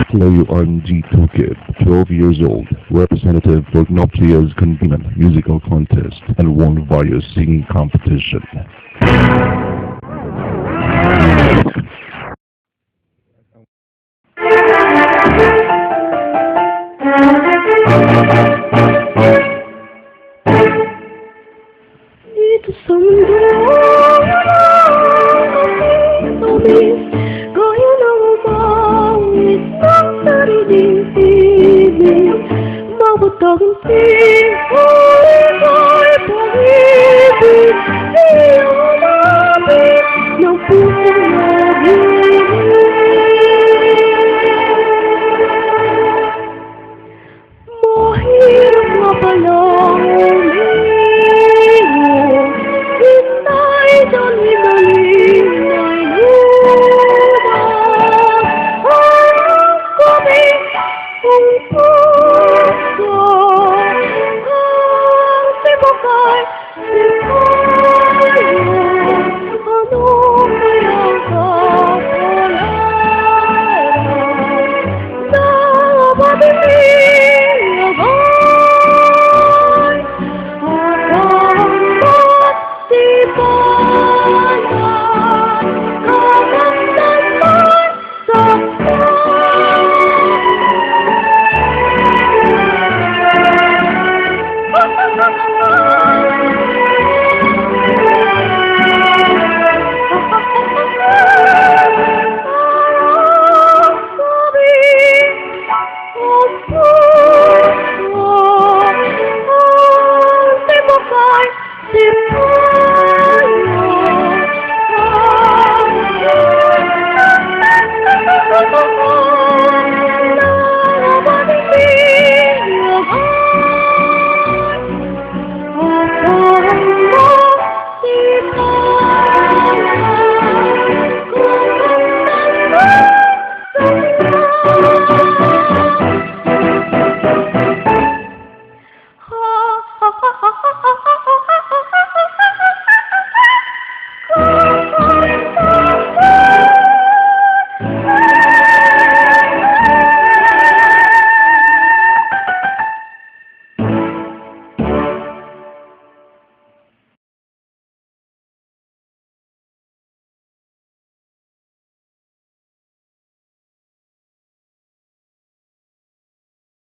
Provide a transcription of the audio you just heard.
Play on G2 Kid, 12 years old, representative for Gnoptia's Convenan musical contest, and won various singing competition. Dito sa mundo tamis, gaya ng umawit ng sariling ibig. Bawat taginting ay pag-ibig, iyong umabit ng pusong nag-ibig. Mahirap nga palang umiinom, hinay dali-daling ay lumang. Ang gabi, ang puso, ang sibukay,